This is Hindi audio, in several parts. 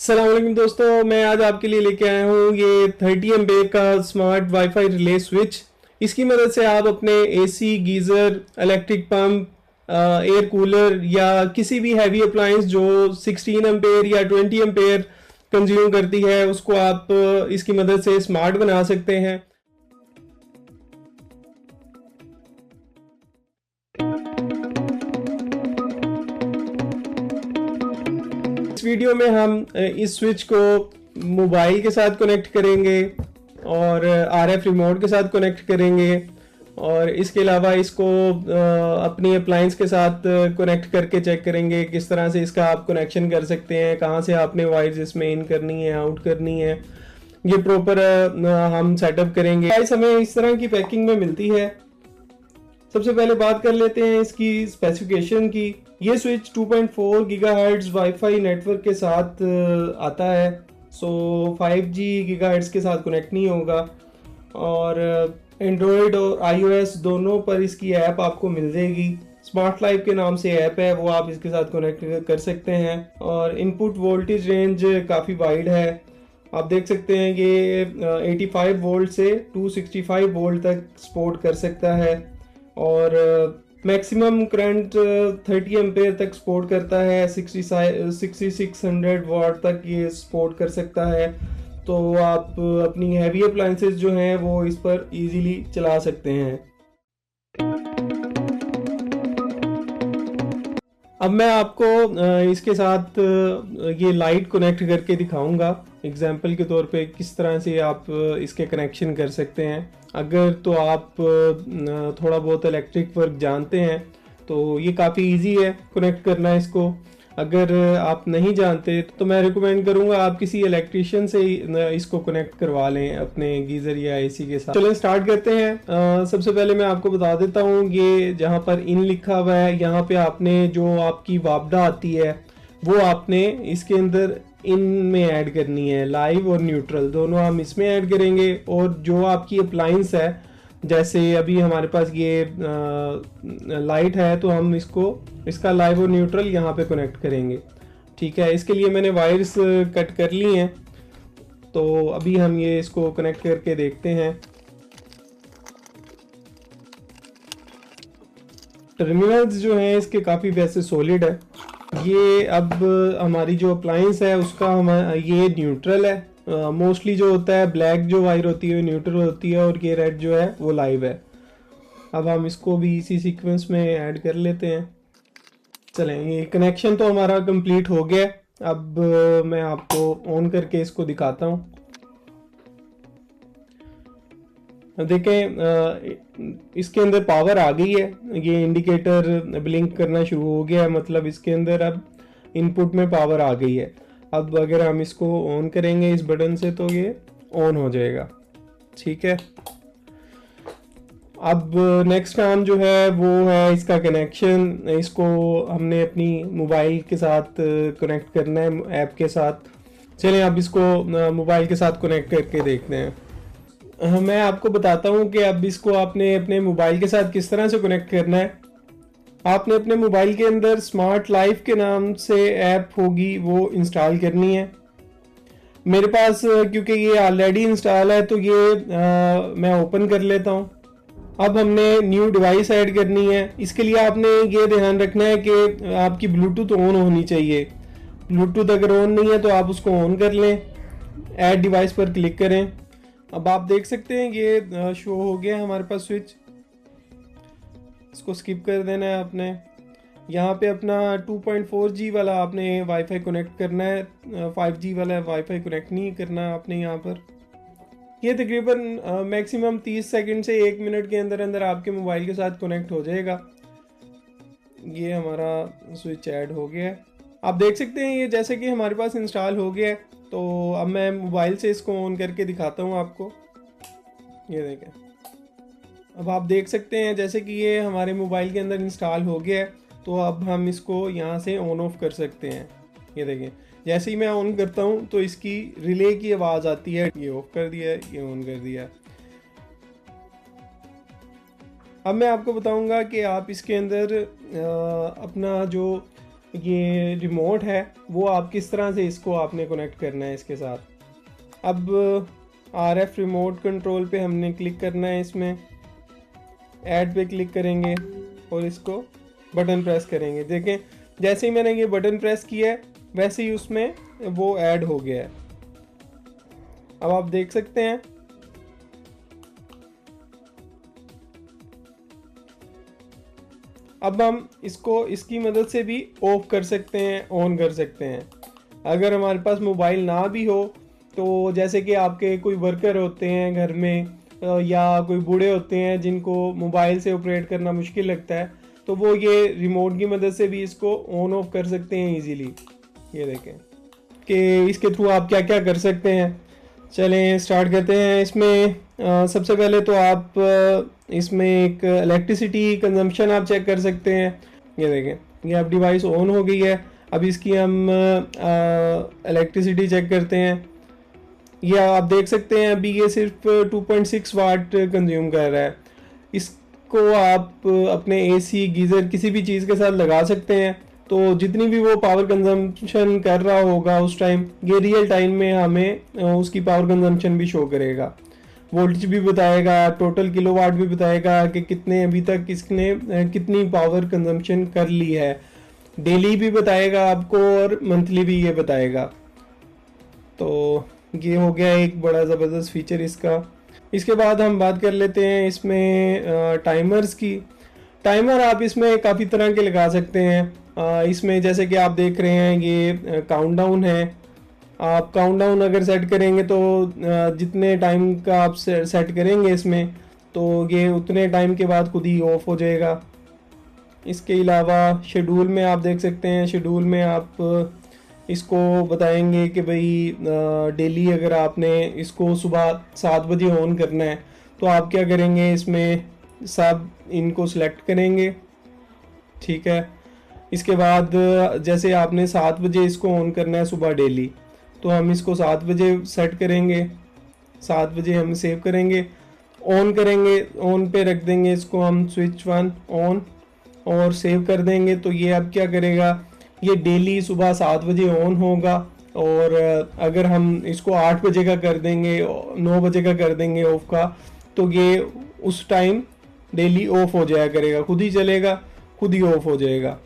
सलाम दोस्तों, मैं आज आपके लिए लेके आया हूँ ये 30 एम्पेयर का स्मार्ट वाईफाई रिले स्विच। इसकी मदद से आप अपने AC, geyser, electric pump, air cooler या किसी भी हैवी अप्लायंस जो 16 एम्पेयर या 20 एम्पेयर कंज्यूम करती है उसको आप इसकी मदद से स्मार्ट बना सकते हैं। इस वीडियो में हम इस स्विच को मोबाइल के साथ कनेक्ट करेंगे और आरएफ रिमोट के साथ कनेक्ट करेंगे और इसके अलावा इसको अपनी अप्लायंस के साथ कनेक्ट करके चेक करेंगे किस तरह से इसका आप कनेक्शन कर सकते हैं, कहाँ से आपने वायर्स इसमें इन करनी है, आउट करनी है, ये प्रॉपर हम सेटअप करेंगे। गाइस, हमें इस तरह की पैकिंग में मिलती है। सबसे पहले बात कर लेते हैं इसकी स्पेसिफिकेशन की। ये स्विच 2.4 गीगाहर्ट्ज वाईफाई नेटवर्क के साथ आता है। सो 5G गीगाहर्ट्ज के साथ कनेक्ट नहीं होगा और एंड्रॉयड और iOS दोनों पर इसकी ऐप आपको मिल जाएगी। स्मार्ट लाइफ के नाम से ऐप है, वो आप इसके साथ कनेक्ट कर सकते हैं और इनपुट वोल्टेज रेंज काफ़ी वाइड है। आप देख सकते हैं ये 85 वोल्ट से 265 वोल्ट तक सपोर्ट कर सकता है और मैक्सिमम करंट 30 एम्पेयर तक सपोर्ट करता है। 6600 वाट तक ये सपोर्ट कर सकता है। तो आप अपनी हैवी अप्लायंसेस जो हैं वो इस पर इजीली चला सकते हैं। अब मैं आपको इसके साथ ये लाइट कनेक्ट करके दिखाऊंगा एग्जाम्पल के तौर पे किस तरह से आप इसके कनेक्शन कर सकते हैं। अगर तो आप थोड़ा बहुत इलेक्ट्रिक वर्क जानते हैं तो ये काफ़ी इजी है कनेक्ट करना इसको। अगर आप नहीं जानते तो मैं रिकमेंड करूंगा आप किसी इलेक्ट्रिशियन से इसको कनेक्ट करवा लें अपने गीज़र या एसी के साथ। चलें स्टार्ट करते हैं। सबसे पहले मैं आपको बता देता हूँ, ये जहाँ पर इन लिखा हुआ है यहाँ पे आपने जो आपकी वापडा आती है वो आपने इसके अंदर इन में ऐड करनी है। लाइव और न्यूट्रल दोनों हम इसमें ऐड करेंगे और जो आपकी अप्लायंस है, जैसे अभी हमारे पास ये लाइट है तो हम इसका लाइव और न्यूट्रल यहाँ पे कनेक्ट करेंगे। ठीक है, इसके लिए मैंने वायर्स कट कर ली हैं तो अभी हम ये इसको कनेक्ट करके देखते हैं। टर्मिनल्स जो हैं इसके काफ़ी वैसे सॉलिड है। ये अब हमारी जो अप्लायंस है उसका ये न्यूट्रल है। मोस्टली जो होता है ब्लैक जो वायर होती है न्यूट्रल होती है और ये रेड जो है वो लाइव है। अब हम इसको भी इसी सीक्वेंस में ऐड कर लेते हैं। चलें, ये कनेक्शन तो हमारा कंप्लीट हो गया। अब मैं आपको ऑन करके इसको दिखाता हूँ। देखें इसके अंदर पावर आ गई है, ये इंडिकेटर ब्लिंक करना शुरू हो गया है, मतलब इसके अंदर अब इनपुट में पावर आ गई है। अब अगर हम इसको ऑन करेंगे इस बटन से तो ये ऑन हो जाएगा। ठीक है, अब नेक्स्ट काम जो है वो है इसका कनेक्शन। इसको हमने अपनी मोबाइल के साथ कनेक्ट करना है ऐप के साथ। चलें अब इसको मोबाइल के साथ कनेक्ट करके देखते हैं। मैं आपको बताता हूँ कि अब इसको आपने अपने मोबाइल के साथ किस तरह से कनेक्ट करना है। आपने अपने मोबाइल के अंदर स्मार्ट लाइफ के नाम से ऐप होगी वो इंस्टॉल करनी है। मेरे पास क्योंकि ये ऑलरेडी इंस्टॉल है तो ये मैं ओपन कर लेता हूँ। अब हमने न्यू डिवाइस ऐड करनी है। इसके लिए आपने ये ध्यान रखना है कि आपकी ब्लूटूथ ऑन होनी चाहिए। ब्लूटूथ अगर ऑन नहीं है तो आप उसको ऑन कर लें, ऐड डिवाइस पर क्लिक करें। अब आप देख सकते हैं ये शो हो गया हमारे पास स्विच। इसको स्किप कर देना है आपने। यहाँ पे अपना 2.4G वाला आपने वाईफाई कनेक्ट करना है, 5G वाला वाईफाई कनेक्ट नहीं करना आपने यहाँ पर। ये तकरीबन मैक्सिमम 30 सेकंड से 1 मिनट के अंदर अंदर आपके मोबाइल के साथ कनेक्ट हो जाएगा। ये हमारा स्विच ऐड हो गया है। आप देख सकते हैं ये जैसे कि हमारे पास इंस्टॉल हो गया है। तो अब मैं मोबाइल से इसको ऑन करके दिखाता हूँ आपको। ये देखें, अब आप देख सकते हैं जैसे कि ये हमारे मोबाइल के अंदर इंस्टॉल हो गया है। तो अब हम इसको यहाँ से ऑन ऑफ कर सकते हैं। ये देखें, जैसे ही मैं ऑन करता हूँ तो इसकी रिले की आवाज़ आती है। ये ऑफ कर दिया, ये ऑन कर दिया। अब मैं आपको बताऊंगा कि आप इसके अंदर अपना जो ये रिमोट है वो आप किस तरह से इसको आपने कनेक्ट करना है इसके साथ। अब RF रिमोट कंट्रोल पे हमने क्लिक करना है, इसमें ऐड पे क्लिक करेंगे और इसको बटन प्रेस करेंगे। देखें जैसे ही मैंने ये बटन प्रेस किया है वैसे ही उसमें वो ऐड हो गया है। अब आप देख सकते हैं अब हम इसको इसकी मदद से भी ऑफ कर सकते हैं, ऑन कर सकते हैं। अगर हमारे पास मोबाइल ना भी हो तो जैसे कि आपके कोई वर्कर होते हैं घर में या कोई बूढ़े होते हैं जिनको मोबाइल से ऑपरेट करना मुश्किल लगता है, तो वो ये रिमोट की मदद से भी इसको ऑन ऑफ कर सकते हैं इजीली। ये देखें कि इसके थ्रू आप क्या क्या कर सकते हैं। चलें स्टार्ट करते हैं। इसमें सबसे पहले तो आप इसमें एक इलेक्ट्रिसिटी कंजम्पशन आप चेक कर सकते हैं। ये देखें ये अब डिवाइस ऑन हो गई है। अब इसकी हम इलेक्ट्रिसिटी चेक करते हैं। ये आप देख सकते हैं अभी ये सिर्फ 2.6 वाट कंज्यूम कर रहा है। इसको आप अपने AC गीज़र किसी भी चीज़ के साथ लगा सकते हैं, तो जितनी भी वो पावर कंजम्पशन कर रहा होगा उस टाइम ये रियल टाइम में हमें उसकी पावर कंजम्पशन भी शो करेगा। वोल्टेज भी बताएगा, टोटल किलोवाट भी बताएगा कि कितने अभी तक इसने कितनी पावर कंजम्पशन कर ली है। डेली भी बताएगा आपको और मंथली भी ये बताएगा। तो ये हो गया एक बड़ा ज़बरदस्त फीचर इसका। इसके बाद हम बात कर लेते हैं इसमें टाइमर्स की। टाइमर आप इसमें काफ़ी तरह के लगा सकते हैं। इसमें जैसे कि आप देख रहे हैं ये काउंटडाउन है। आप काउंटडाउन अगर सेट करेंगे तो जितने टाइम का आप सेट करेंगे इसमें तो ये उतने टाइम के बाद खुद ही ऑफ हो जाएगा। इसके अलावा शेड्यूल में आप देख सकते हैं, शेड्यूल में आप इसको बताएंगे कि भाई डेली अगर आपने इसको सुबह 7 बजे ऑन करना है तो आप क्या करेंगे, इसमें सब इनको सिलेक्ट करेंगे। ठीक है, इसके बाद जैसे आपने 7 बजे इसको ऑन करना है सुबह डेली, तो हम इसको 7 बजे सेट करेंगे। 7 बजे हम सेव करेंगे, ऑन करेंगे, ऑन पे रख देंगे इसको हम स्विच 1 ऑन और सेव कर देंगे। तो ये अब क्या करेगा, ये डेली सुबह 7 बजे ऑन होगा। और अगर हम इसको 8 बजे का कर देंगे, 9 बजे का कर देंगे ऑफ का, तो ये उस टाइम डेली ऑफ हो जाया करेगा, खुद ही चलेगा, खुद ही ऑफ हो जाएगा।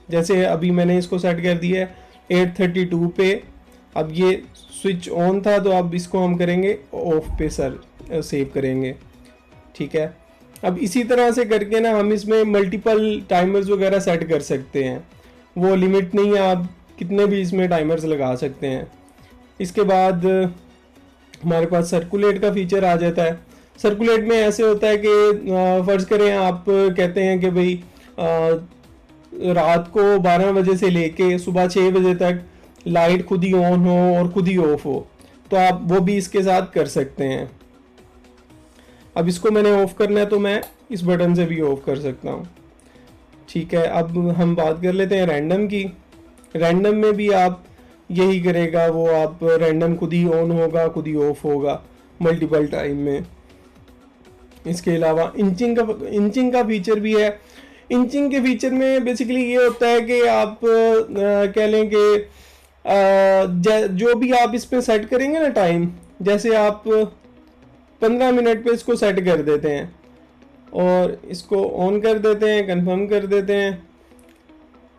जैसे अभी मैंने इसको सेट कर दिया है 8:32 पे, अब ये स्विच ऑन था तो अब इसको हम करेंगे ऑफ पे सेव करेंगे। ठीक है, अब इसी तरह से करके ना हम इसमें मल्टीपल टाइमर्स वगैरह सेट कर सकते हैं। वो लिमिट नहीं है, आप कितने भी इसमें टाइमर्स लगा सकते हैं। इसके बाद हमारे पास सर्कुलेट का फीचर आ जाता है। सर्कुलेट में ऐसे होता है कि फ़र्ज़ करें आप कहते हैं कि भाई रात को 12 बजे से लेके सुबह 6 बजे तक लाइट खुद ही ऑन हो और खुद ही ऑफ हो, तो आप वो भी इसके साथ कर सकते हैं। अब इसको मैंने ऑफ करना है तो मैं इस बटन से भी ऑफ कर सकता हूँ। ठीक है, अब हम बात कर लेते हैं रैंडम की। रैंडम में भी आप यही करेगा, वो आप रैंडम खुद ही ऑन होगा, खुद ही ऑफ होगा मल्टीपल टाइम में। इसके अलावा इंचिंग का फीचर भी है। इंचिंग के फीचर में बेसिकली ये होता है कि आप कह लें कि जो भी आप इसमें सेट करेंगे ना टाइम, जैसे आप 15 मिनट पे इसको सेट कर देते हैं और इसको ऑन कर देते हैं, कंफर्म कर देते हैं,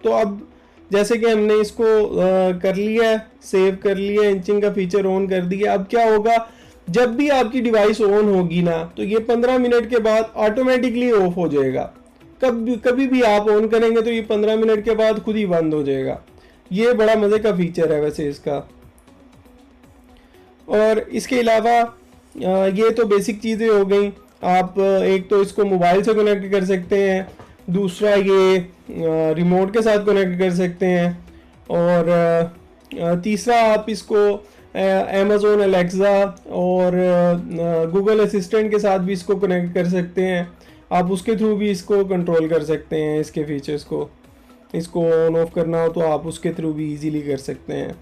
तो अब जैसे कि हमने इसको कर लिया है, सेव कर लिया, इंचिंग का फीचर ऑन कर दिया। अब क्या होगा, जब भी आपकी डिवाइस ऑन होगी ना तो ये 15 मिनट के बाद ऑटोमेटिकली ऑफ हो जाएगा। कभी भी आप ऑन करेंगे तो ये 15 मिनट के बाद खुद ही बंद हो जाएगा। ये बड़ा मज़े का फीचर है वैसे इसका। और इसके अलावा ये तो बेसिक चीज़ें हो गई। आप एक तो इसको मोबाइल से कनेक्ट कर सकते हैं, दूसरा ये रिमोट के साथ कनेक्ट कर सकते हैं, और तीसरा आप इसको अमेज़ॉन एलेक्सा और गूगल असिस्टेंट के साथ भी इसको कनेक्ट कर सकते हैं। आप उसके थ्रू भी इसको कंट्रोल कर सकते हैं, इसके फीचर्स को। इसको ऑन ऑफ करना हो तो आप उसके थ्रू भी इजीली कर सकते हैं।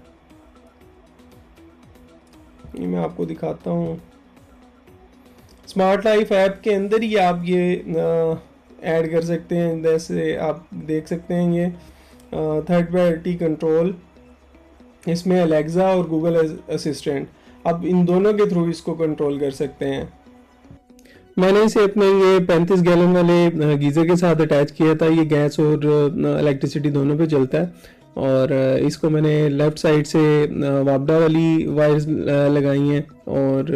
ये मैं आपको दिखाता हूँ। स्मार्ट लाइफ ऐप के अंदर ही आप ये ऐड कर सकते हैं। जैसे आप देख सकते हैं ये थर्ड पार्टी कंट्रोल, इसमें अलेक्सा और गूगल असिस्टेंट, आप इन दोनों के थ्रू इसको कंट्रोल कर सकते हैं। मैंने इसे अपने ये 35 गैलन वाले गीज़र के साथ अटैच किया था। ये गैस और इलेक्ट्रिसिटी दोनों पे चलता है। और इसको मैंने लेफ़्ट साइड से वापडा वाली वायर्स लगाई हैं और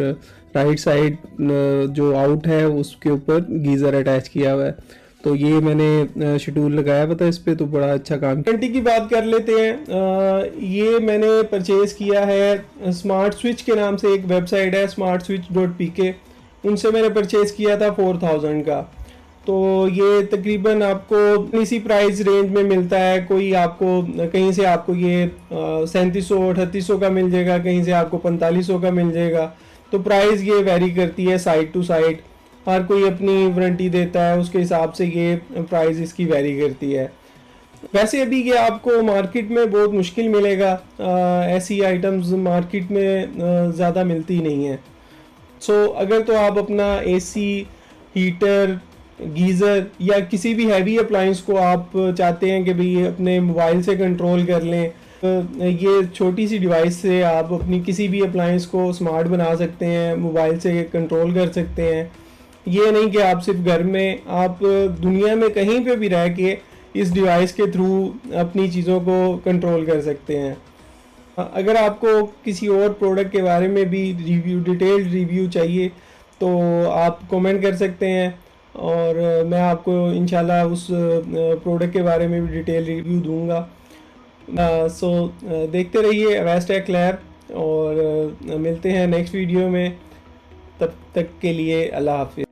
राइट साइड जो आउट है उसके ऊपर गीज़र अटैच किया हुआ है। तो ये मैंने शेड्यूल लगाया हुआ था इस पर, तो बड़ा अच्छा काम। वारंटी की बात कर लेते हैं। ये मैंने परचेज़ किया है स्मार्ट स्विच के नाम से, एक वेबसाइट है smartswitch.pk, उनसे मैंने परचेज़ किया था 4000 का। तो ये तकरीबन आपको इसी प्राइस रेंज में मिलता है। कोई आपको कहीं से आपको ये 3700-3800 का मिल जाएगा, कहीं से आपको 4500 का मिल जाएगा। तो प्राइस ये वेरी करती है साइड टू साइड, हर कोई अपनी वारंटी देता है, उसके हिसाब से ये प्राइस इसकी वेरी करती है। वैसे अभी ये आपको मार्केट में बहुत मुश्किल मिलेगा, ऐसी आइटम्स मार्केट में ज़्यादा मिलती नहीं है। सो अगर तो आप अपना एसी, हीटर, गीज़र या किसी भी हैवी अप्लायंस को आप चाहते हैं कि भाई अपने मोबाइल से कंट्रोल कर लें, ये छोटी सी डिवाइस से आप अपनी किसी भी अप्लायंस को स्मार्ट बना सकते हैं, मोबाइल से कंट्रोल कर सकते हैं। ये नहीं कि आप सिर्फ घर में, आप दुनिया में कहीं पे भी रह के इस डिवाइस के थ्रू अपनी चीज़ों को कंट्रोल कर सकते हैं। अगर आपको किसी और प्रोडक्ट के बारे में भी डिटेल्ड रिव्यू चाहिए तो आप कमेंट कर सकते हैं और मैं आपको इंशाल्लाह उस प्रोडक्ट के बारे में भी डिटेल रिव्यू दूंगा। सो देखते रहिए अवैस टेक लैब और मिलते हैं नेक्स्ट वीडियो में। तब तक के लिए अल्लाह हाफिज़।